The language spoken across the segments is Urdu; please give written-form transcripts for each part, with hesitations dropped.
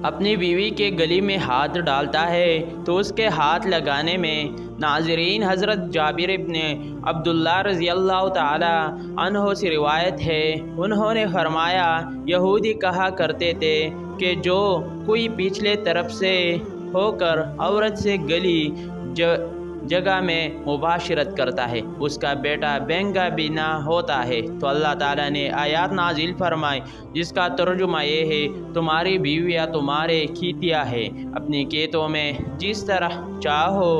اپنی بیوی کے گلی میں ہاتھ ڈالتا ہے تو اس کے ہاتھ لگانے میں ناظرین حضرت جابر ابن عبداللہ رضی اللہ تعالی عنہ سے روایت ہے، انہوں نے فرمایا یہودی کہا کرتے تھے کہ جو کوئی پچھلے طرف سے ہو کر عورت سے گلی جگہ میں مباشرت کرتا ہے اس کا بیٹا بینگا بھی نہ ہوتا ہے۔ تو اللہ تعالیٰ نے آیات نازل فرمائی جس کا ترجمہ یہ ہے تمہاری بیویاں تمہارے کھیتیاں ہے، اپنی کھیتوں میں جس طرح چاہو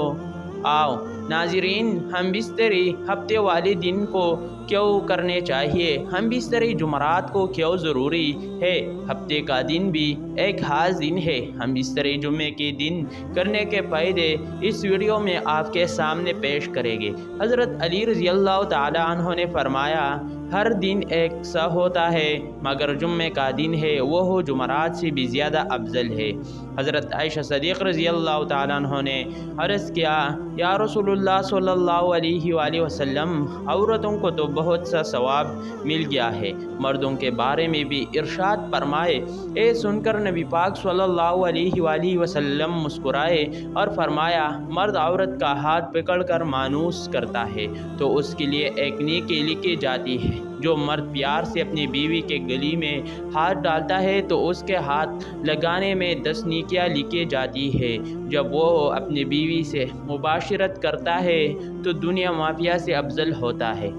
آؤ۔ ناظرین، ہم بستری ہفتے والے دن کو کیوں کرنے چاہیے؟ ہم بستری جمعرات کو کیوں ضروری ہے؟ ہفتے کا دن بھی ایک خاص دن ہے۔ ہم بستری جمعے کے دن کرنے کے فائدے اس ویڈیو میں آپ کے سامنے پیش کریں گے۔ حضرت علی رضی اللہ تعالی عنہ نے فرمایا ہر دن ایک سا ہوتا ہے مگر جمعے کا دن ہے وہ جمعرات سے بھی زیادہ افضل ہے۔ حضرت عائشہ صدیق رضی اللہ تعالیٰ عنہ نے عرض کیا یا رسول اللہ صلی اللہ علیہ وآلہ وسلم، عورتوں کو تو بہت سا ثواب مل گیا ہے، مردوں کے بارے میں بھی ارشاد فرمائے۔ اے سن کر نبی پاک صلی اللہ علیہ وآلہ وسلم مسکرائے اور فرمایا مرد عورت کا ہاتھ پکڑ کر مانوس کرتا ہے تو اس کے لیے ایک نیکی لکھی جاتی ہے۔ جو مرد پیار سے اپنی بیوی کے گلی میں ہاتھ ڈالتا ہے تو اس کے ہاتھ لگانے میں 10 نیکیاں لکھی جاتی ہے۔ جب وہ اپنی بیوی سے مباشرت کرتا ہے تو دنیا مافیا سے افضل ہوتا ہے۔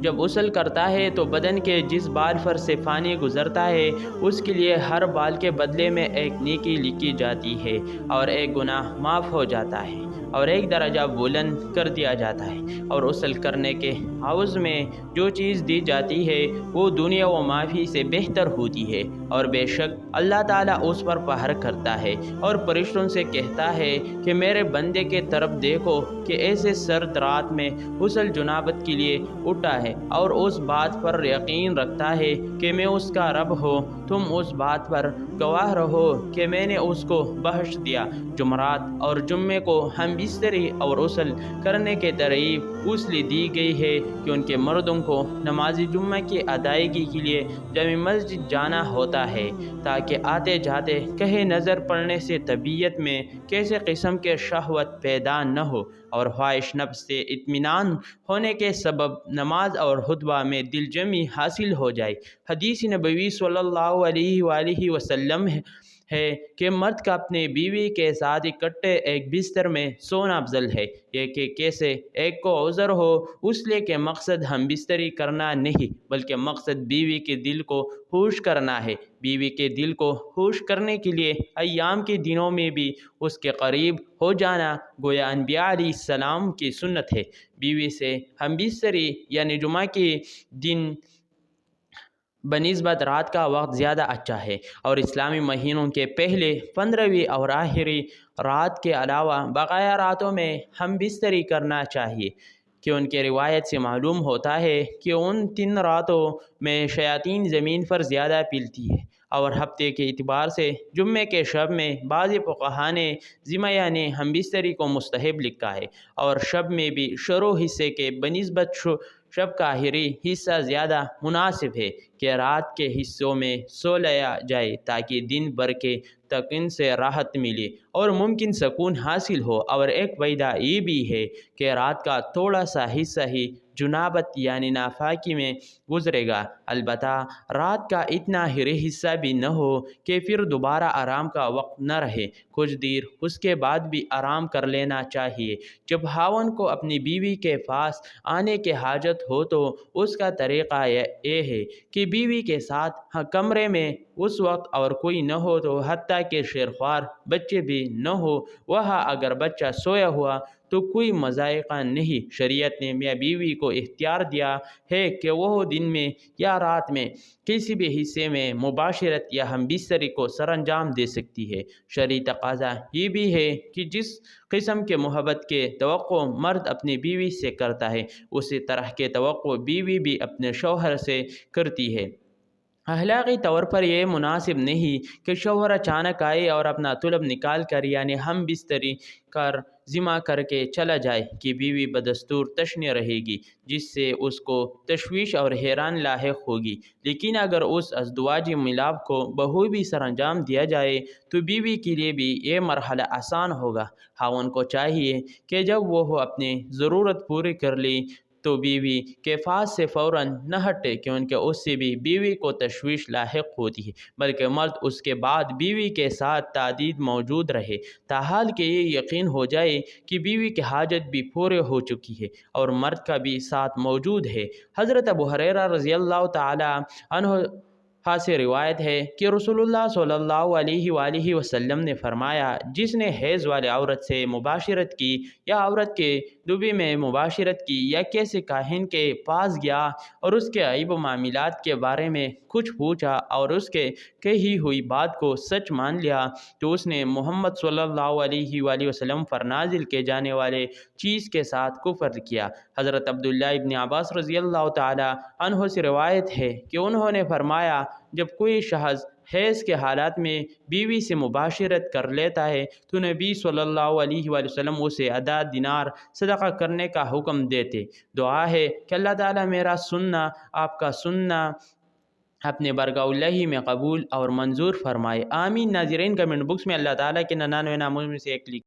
جب غسل کرتا ہے تو بدن کے جس بال پر سے پانی گزرتا ہے اس کے لیے ہر بال کے بدلے میں ایک نیکی لکھی جاتی ہے اور ایک گناہ معاف ہو جاتا ہے اور ایک درجہ بلند کر دیا جاتا ہے۔ اور غسل کرنے کے عوض میں جو چیز دی جاتی ہے وہ دنیا و معافی سے بہتر ہوتی ہے، اور بے شک اللہ تعالیٰ اس پر پہر کرتا ہے اور فرشتوں سے کہتا ہے کہ میرے بندے کے طرف دیکھو کہ ایسے سرد رات میں غسل جنابت کے لیے اٹھا ہے اور اس بات پر یقین رکھتا ہے کہ میں اس کا رب ہوں، تم اس بات پر گواہ رہو کہ میں نے اس کو بخش دیا۔ جمعرات اور جمعے کو ہم بستری اور غسل کرنے کے ترغیب اس لیے دی گئی ہے کہ ان کے مردوں کو نماز جمعہ کی ادائیگی کے لیے جامع مسجد جانا ہوتا ہے تاکہ آتے جاتے کہیں نظر پڑنے سے طبیعت میں کسی قسم کے شہوت پیدا نہ ہو اور خواہش نفس سے اطمینان ہونے کے سبب نماز اور خطبہ میں دل جمی حاصل ہو جائے۔ حدیث نبوی صلی اللہ علیہ وآلہ وسلم ہے کہ مرد کا اپنے بیوی کے ساتھ اکٹھے ایک بستر میں سونا افضل ہے، یہ کہ کیسے ایک کو عذر ہو، اس لیے کہ مقصد ہم بستری کرنا نہیں بلکہ مقصد بیوی کے دل کو خوش کرنا ہے۔ بیوی کے دل کو خوش کرنے کے لیے ایام کے دنوں میں بھی اس کے قریب ہو جانا گویا انبیاء علیہ السلام کی سنت ہے۔ بیوی سے ہم بستری یعنی جمعہ کے دن بنسبت رات کا وقت زیادہ اچھا ہے، اور اسلامی مہینوں کے پہلے 15ویں اور آخری رات کے علاوہ بقیہ راتوں میں ہم بستری کرنا چاہیے، کہ ان کے روایت سے معلوم ہوتا ہے کہ ان 3 راتوں میں شیاطین زمین پر زیادہ پھیلتی ہے۔ اور ہفتے کے اعتبار سے جمعے کے شب میں بعض فقہا نے ذمہ نے ہم بستری کو مستحب لکھا ہے، اور شب میں بھی شروع حصے کے بنسبت شب کا آخری حصہ زیادہ مناسب ہے کہ رات کے حصوں میں سو لیا جائے تاکہ دن بھر کے تکن سے راحت ملے اور ممکن سکون حاصل ہو۔ اور ایک فائدہ یہ بھی ہے کہ رات کا تھوڑا سا حصہ ہی جنابت یعنی ناپاکی میں گزرے گا، البتہ رات کا اتنا ہی حصہ بھی نہ ہو کہ پھر دوبارہ آرام کا وقت نہ رہے، کچھ دیر اس کے بعد بھی آرام کر لینا چاہیے۔ جب خاوند کو اپنی بیوی کے پاس آنے کی حاجت ہو تو اس کا طریقہ یہ ہے کہ بیوی کے ساتھ کمرے میں اس وقت اور کوئی نہ ہو تو حتیٰ کہ شیرخوار بچے بھی نہ ہو وہاں اگر بچہ سویا ہوا تو کوئی مضائقہ نہیں۔ شریعت نے میاں بیوی کو اختیار دیا ہے کہ وہ دن میں یا رات میں کسی بھی حصے میں مباشرت یا ہم بستری کو سر انجام دے سکتی ہے۔ شرعی تقاضا یہ بھی ہے کہ جس قسم کے محبت کے توقع مرد اپنی بیوی سے کرتا ہے اسی طرح کے توقع بیوی بھی اپنے شوہر سے کرتی ہے۔ اخلاقی طور پر یہ مناسب نہیں کہ شوہر اچانک آئے اور اپنا طلب نکال کر یعنی ہم بستری کر ذمہ کر کے چلا جائے کہ بیوی بدستور تشنی رہے گی، جس سے اس کو تشویش اور حیران لاحق ہوگی۔ لیکن اگر اس ازدواجی ملاپ کو بخوبی سر انجام دیا جائے تو بیوی کے لیے بھی یہ مرحلہ آسان ہوگا۔ خاوند کو چاہیے کہ جب وہ اپنی ضرورت پوری کر لی تو بیوی کے پاس سے فوراً نہ ہٹے، کیونکہ اس سے بھی بیوی کو تشویش لاحق ہوتی ہے، بلکہ مرد اس کے بعد بیوی کے ساتھ تعدید موجود رہے، تاحال کہ یہ یقین ہو جائے کہ بیوی کی حاجت بھی پورے ہو چکی ہے اور مرد کا بھی ساتھ موجود ہے۔ حضرت ابو ہریرہ رضی اللہ تعالی عنہ سے روایت ہے کہ رسول اللہ صلی اللہ علیہ وآلہ وسلم نے فرمایا، جس نے حیض والے عورت سے مباشرت کی یا عورت کے دبی میں مباشرت کی یا کسی کاہن کے پاس گیا اور اس کے عیب و معاملات کے بارے میں کچھ پوچھا اور اس کے کہی ہوئی بات کو سچ مان لیا تو اس نے محمد صلی اللہ علیہ وآلہ وسلم پر نازل کیے جانے والے چیز کے ساتھ کفر کیا۔ حضرت عبداللہ ابن عباس رضی اللہ تعالی عنہ سے روایت ہے کہ انہوں نے فرمایا، جب کوئی شخص حیض کے حالات میں بیوی سے مباشرت کر لیتا ہے تو نبی صلی اللہ علیہ وآلہ وسلم اسے آدھا دینار صدقہ کرنے کا حکم دیتے۔ دعا ہے کہ اللہ تعالیٰ میرا سننا، آپ کا سننا اپنے برگاہ اللہ میں قبول اور منظور فرمائے، آمین۔ ناظرین، کمنٹ باکس میں اللہ تعالیٰ کے 99 ناموں میں سے ایک لکھ